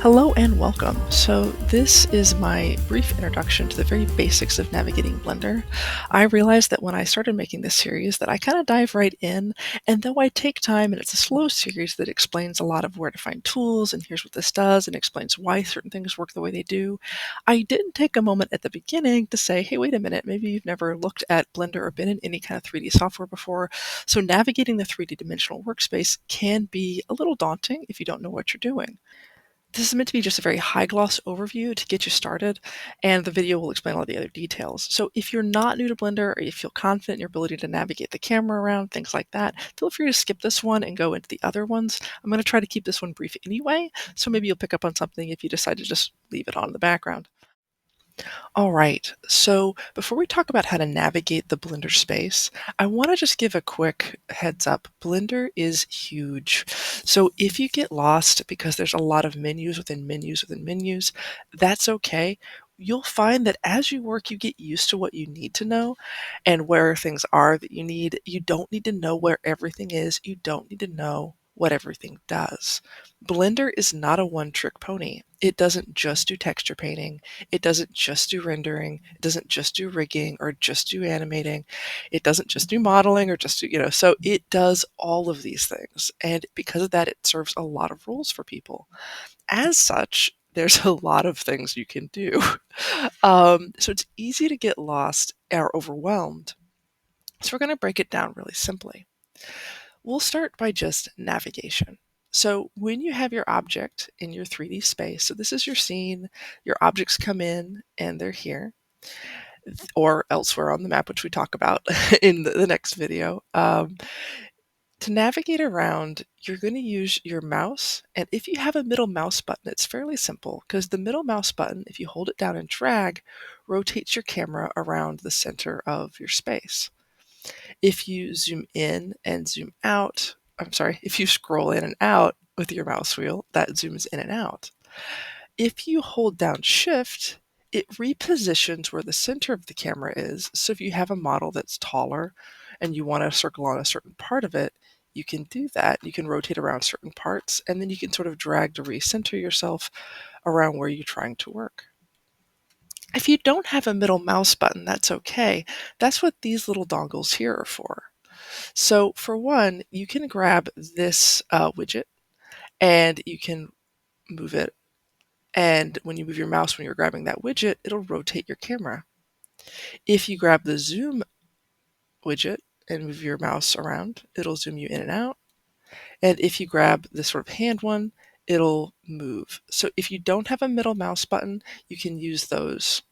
Hello and welcome. So this is my brief introduction to the very basics of navigating Blender. I realized that when I started making this series that I kind of dive right in, and though I take time and it's a slow series that explains a lot of where to find tools and here's what this does and explains why certain things work the way they do, I didn't take a moment at the beginning to say, hey, wait a minute, maybe you've never looked at Blender or been in any kind of 3D software before. So navigating the 3D dimensional workspace can be a little daunting if you don't know what you're doing. This is meant to be just a very high gloss overview to get you started, and the video will explain all the other details. So if you're not new to Blender or you feel confident in your ability to navigate the camera around, things like that, feel free to skip this one and go into the other ones. I'm going to try to keep this one brief anyway, so maybe you'll pick up on something if you decide to just leave it on in the background. All right, so before we talk about how to navigate the Blender space, I want to just give a quick heads up. Blender is huge. So if you get lost because there's a lot of menus within menus within menus, that's okay. You'll find that as you work, you get used to what you need to know and where things are that you need. You don't need to know where everything is. You don't need to know what everything does. Blender is not a one-trick pony. It doesn't just do texture painting. It doesn't just do rendering. It doesn't just do rigging or just do animating. It doesn't just do modeling or just do, so it does all of these things. And because of that, it serves a lot of roles for people. As such, there's a lot of things you can do. So it's easy to get lost or overwhelmed. So we're going to break it down really simply. We'll start by just navigation. So when you have your object in your 3D space, so this is your scene, your objects come in and they're here, or elsewhere on the map, which we talk about in the next video. To navigate around, you're going to use your mouse, and if you have a middle mouse button, it's fairly simple because the middle mouse button, if you hold it down and drag, rotates your camera around the center of your space. If you zoom in and zoom out, if you scroll in and out with your mouse wheel, that zooms in and out. If you hold down Shift, it repositions where the center of the camera is. So if you have a model that's taller and you want to circle on a certain part of it, you can do that. You can rotate around certain parts, and then you can sort of drag to recenter yourself around where you're trying to work. If you don't have a middle mouse button, that's okay. That's what these little dongles here are for. So for one, you can grab this widget and you can move it. And when you move your mouse when you're grabbing that widget, it'll rotate your camera. If you grab the zoom widget and move your mouse around, it'll zoom you in and out. And if you grab this sort of hand one, it'll move. So if you don't have a middle mouse button, you can use those.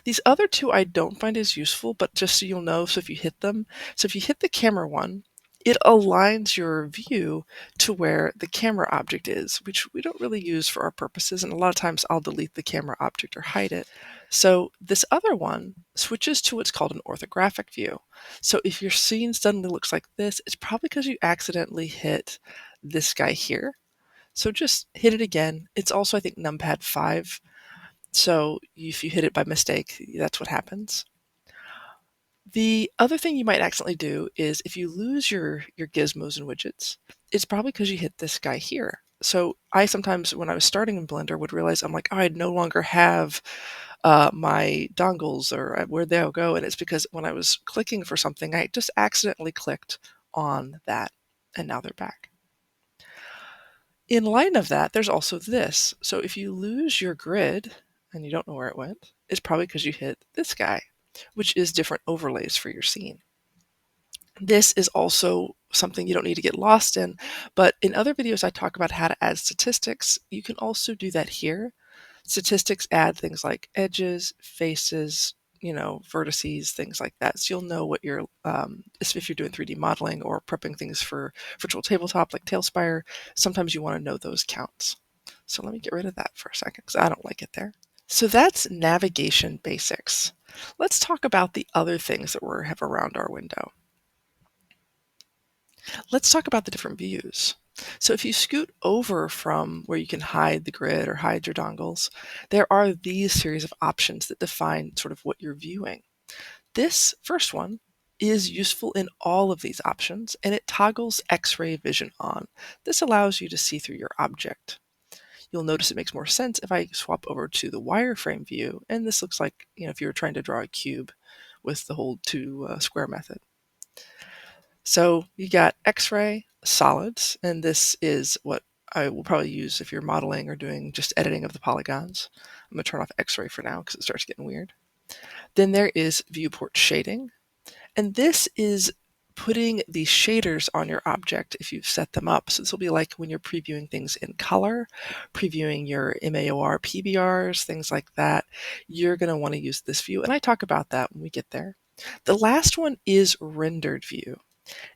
These other two I don't find as useful, but just so you'll know, so if you hit them, so if you hit the camera one, it aligns your view to where the camera object is, which we don't really use for our purposes, and a lot of times I'll delete the camera object or hide it. So this other one switches to what's called an orthographic view. So if your scene suddenly looks like this, it's probably because you accidentally hit this guy here. So just hit it again. It's also, I think, numpad 5. So if you hit it by mistake, that's what happens. The other thing you might accidentally do is if you lose your gizmos and widgets, it's probably because you hit this guy here. So I sometimes, when I was starting in Blender, would realize I'm like, oh, I no longer have my dongles or where they'll go. And it's because when I was clicking for something, I just accidentally clicked on that, and now they're back. In line of that, there's also this. So if you lose your grid and you don't know where it went, it's probably because you hit this guy, which is different overlays for your scene. This is also something you don't need to get lost in, but in other videos I talk about how to add statistics. You can also do that here. Statistics add things like edges, faces, vertices, things like that. So you'll know what you're, if you're doing 3D modeling or prepping things for virtual tabletop like Tailspire, sometimes you want to know those counts. So let me get rid of that for a second because I don't like it there. So that's navigation basics. Let's talk about the other things that we have around our window. Let's talk about the different views. So if you scoot over from where you can hide the grid or hide your dongles, there are these series of options that define sort of what you're viewing. This first one is useful in all of these options, and it toggles X-ray vision on. This allows you to see through your object. You'll notice it makes more sense if I swap over to the wireframe view, and this looks like, if you were trying to draw a cube with the whole two square method. So you got X-ray, solids, and this is what I will probably use if you're modeling or doing just editing of the polygons. I'm going to turn off X-ray for now because it starts getting weird. Then there is viewport shading, and this is putting the shaders on your object if you've set them up. So this will be like when you're previewing things in color, previewing your MAOR PBRs, things like that. You're going to want to use this view, and I talk about that when we get there. The last one is rendered view.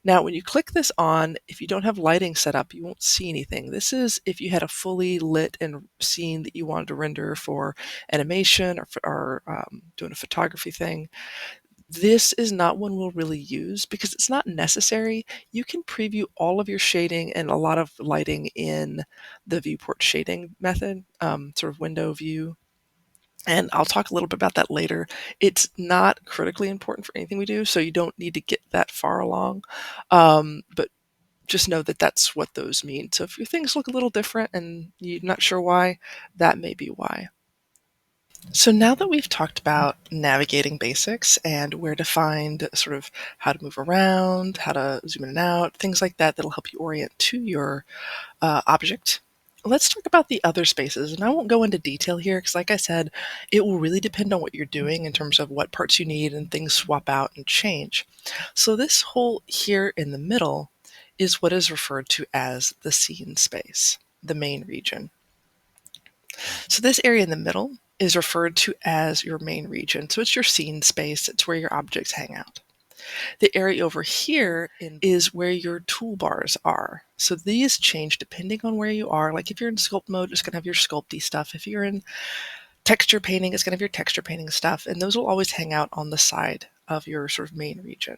Now, when you click this on, if you don't have lighting set up, you won't see anything. This is if you had a fully lit and scene that you wanted to render for animation or doing a photography thing. This is not one we'll really use because it's not necessary. You can preview all of your shading and a lot of lighting in the viewport shading method, sort of window view. And I'll talk a little bit about that later. It's not critically important for anything we do, so you don't need to get that far along. But just know that that's what those mean. So if your things look a little different and you're not sure why, that may be why. So now that we've talked about navigating basics and where to find sort of how to move around, how to zoom in and out, things like that that'll help you orient to your object, let's talk about the other spaces. And I won't go into detail here because, like I said, it will really depend on what you're doing in terms of what parts you need, and things swap out and change. So this hole here in the middle is what is referred to as the scene space, the main region. So this area in the middle is referred to as your main region. So it's your scene space. It's where your objects hang out. The area over here is where your toolbars are. So these change depending on where you are. Like if you're in sculpt mode, it's going to have your sculpty stuff. If you're in texture painting, it's going to have your texture painting stuff. And those will always hang out on the side of your sort of main region.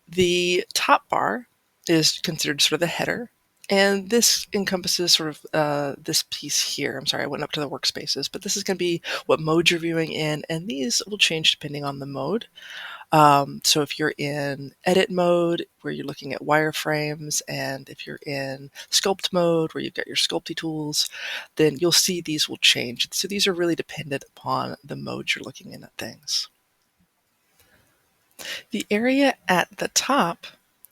The top bar is considered sort of the header. And this encompasses sort of this piece here. I'm sorry, I went up to the workspaces, but this is going to be what mode you're viewing in, and these will change depending on the mode. So if you're in edit mode, where you're looking at wireframes, and if you're in sculpt mode, where you've got your sculpty tools, then you'll see these will change. So these are really dependent upon the mode you're looking in at things. The area at the top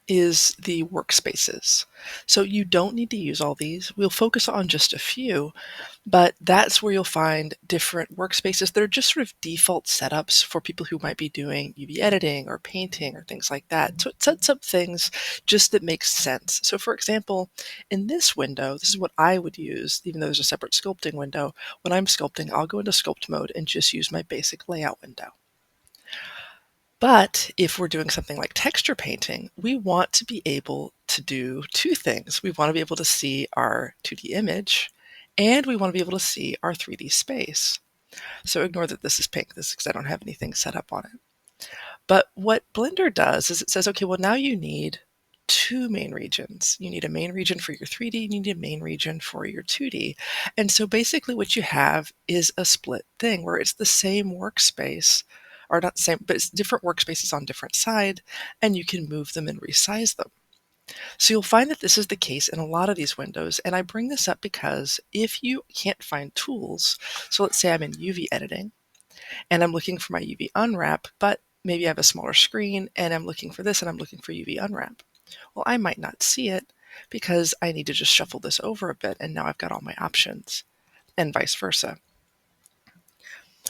is the workspaces. So you don't need to use all these. We'll focus on just a few, but that's where you'll find different workspaces that are just sort of default setups for people who might be doing UV editing or painting or things like that. So it sets up things just that make sense. So for example, in this window, this is what I would use, even though there's a separate sculpting window. When I'm sculpting, I'll go into sculpt mode and just use my basic layout window. But if we're doing something like texture painting, we want to be able to do two things. We want to be able to see our 2D image, and we want to be able to see our 3D space. So ignore that this is pink, this is because I don't have anything set up on it. But what Blender does is it says, okay, well now you need two main regions. You need a main region for your 3D, you need a main region for your 2D. And so basically what you have is a split thing where it's the same workspace, or not the same, but it's different workspaces on different sides, and you can move them and resize them. So you'll find that this is the case in a lot of these windows, and I bring this up because if you can't find tools, so let's say I'm in UV editing, and I'm looking for my UV unwrap, but maybe I have a smaller screen, and I'm looking for this, and I'm looking for UV unwrap. Well, I might not see it because I need to just shuffle this over a bit, and now I've got all my options, and vice versa.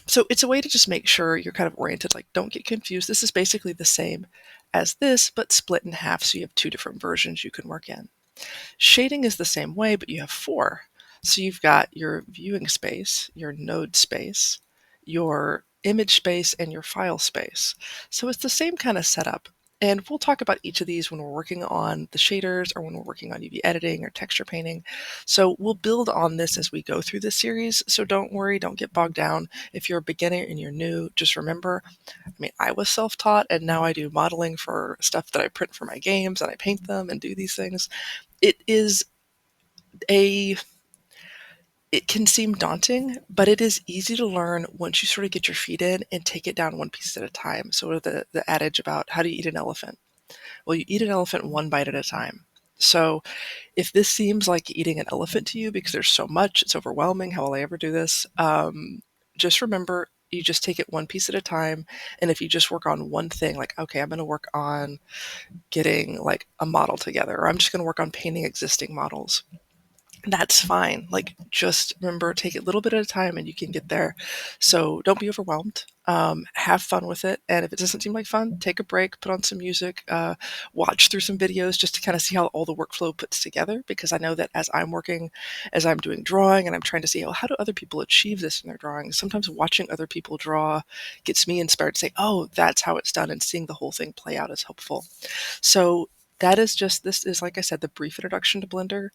So it's a way to just make sure you're kind of oriented, like don't get confused. This is basically the same as this, but split in half, so you have two different versions you can work in. Shading is the same way, but you have four. So you've got your viewing space, your node space, your image space, and your file space. So it's the same kind of setup. And we'll talk about each of these when we're working on the shaders or when we're working on UV editing or texture painting. So we'll build on this as we go through this series. So don't worry, don't get bogged down. If you're a beginner and you're new, just remember, I was self-taught and now I do modeling for stuff that I print for my games and I paint them and do these things. It can seem daunting, but it is easy to learn once you sort of get your feet in and take it down one piece at a time. So the adage about how do you eat an elephant? Well, you eat an elephant one bite at a time. So if this seems like eating an elephant to you because there's so much, it's overwhelming, how will I ever do this? Just remember you just take it one piece at a time. And if you just work on one thing, like, okay, I'm going to work on getting like a model together, or I'm just going to work on painting existing models. That's fine. Like, just remember, take it a little bit at a time and you can get there. So don't be overwhelmed. Have fun with it. And if it doesn't seem like fun, take a break, put on some music, watch through some videos just to kind of see how all the workflow puts together. Because I know that as I'm working, as I'm doing drawing and I'm trying to see, oh, how do other people achieve this in their drawings? Sometimes watching other people draw gets me inspired to say, oh, that's how it's done. And seeing the whole thing play out is helpful. So this is, like I said, the brief introduction to Blender.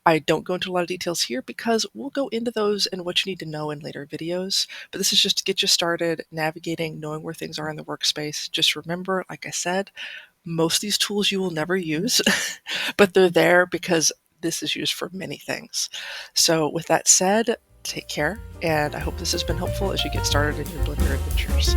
I don't go into a lot of details here because we'll go into those and what you need to know in later videos. But this is just to get you started navigating, knowing where things are in the workspace. Just remember, like I said, most of these tools you will never use, but they're there because this is used for many things. So with that said, take care, and I hope this has been helpful as you get started in your Blender adventures.